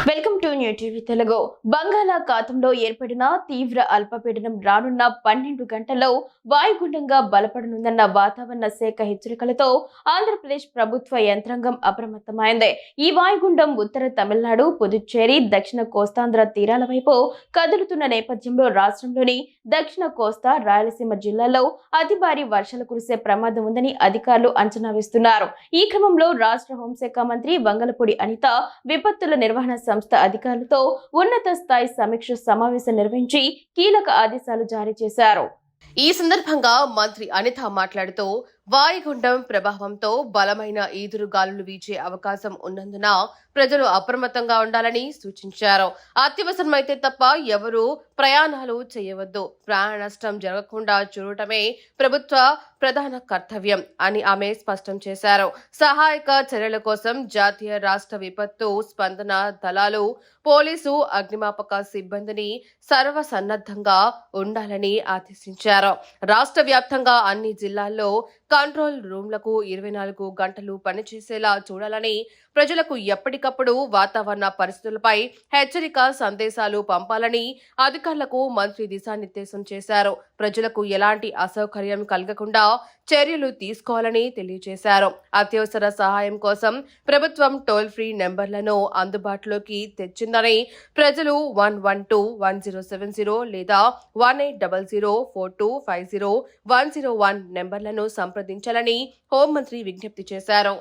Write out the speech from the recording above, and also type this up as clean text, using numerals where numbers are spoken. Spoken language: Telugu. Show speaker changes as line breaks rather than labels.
Welcome to new TV Telugu. బంగాళాఖాతంలో ఏర్పడిన తీవ్ర అల్పపీడనం రానున్న 12 గంటల్లో వాయుగుండంగా బలపడనుందన్న వాతావరణ శాఖ హెచ్చరికలతో ఆంధ్రప్రదేశ్ ప్రభుత్వ యంత్రాంగం అప్రమత్తమైంది. ఈ వాయుగుండం ఉత్తర తమిళనాడు, పుదుచ్చేరి, దక్షిణ కోస్తాంధ్ర తీరాల వైపు కదులుతున్న నేపథ్యంలో రాష్ట్రంలోని దక్షిణ కోస్తా, రాయలసీమ జిల్లాల్లో అతి భారీ వర్షాలు కురిసే ప్రమాదం ఉందని అధికారులు అంచనా వేస్తున్నారు. ఈ క్రమంలో రాష్ట్ర హోంశాఖ మంత్రి వంగలపూడి అనిత విపత్తుల నిర్వహణ సంస్థ అధికారులతో ఉన్నత స్థాయి సమీక్ష సమావేశం నిర్వహించి కీలక ఆదేశాలు జారీ చేశారు.
ఈ సందర్భంగా మంత్రి అనిత మాట్లాడుతూ వాయుగుండం ప్రభావంతో బలమైన ఈదురుగాలులు వీచే అవకాశం ఉన్నందున ప్రజలు అప్రమత్తంగా ఉండాలని సూచించారు. అత్యవసరమైతే తప్ప ఎవరూ ప్రయాణాలు చేయవద్దు. ప్రాణ నష్టం జరగకుండా చూడటమే ప్రభుత్వ ప్రధాన కర్తవ్యం అని ఆమె స్పష్టం చేశారు. సహాయక చర్యల కోసం జాతీయ రాష్ట్ర విపత్తు స్పందన దళాలు, పోలీసు, అగ్నిమాపక సిబ్బందిని సర్వసన్నద్ధంగా ఉండాలని ఆదేశించారు. రాష్ట్ర వ్యాప్తంగా అన్ని జిల్లాల్లో కంట్రోల్ రూమ్లకు 24 గంటలు పనిచేసేలా చూడాలని, ప్రజలకు ఎప్పటికప్పుడు వాతావరణ పరిస్థితులపై హెచ్చరిక సందేశాలు పంపాలని అధికారులకు మంత్రి దిశానిర్దేశం చేశారు. ప్రజలకు ఎలాంటి అసౌకర్యం కలగకుండా చర్యలు తీసుకోవాలని తెలియజేశారు. అత్యవసర సహాయం కోసం ప్రభుత్వం టోల్ ఫ్రీ నెంబర్లను అందుబాటులోకి తెచ్చిందని, ప్రజలు 112-1070 లేదా 1800-4250-101 నెంబర్లను సంప్రదించాలని హోంమంత్రి విజ్ఞప్తి చేశారు.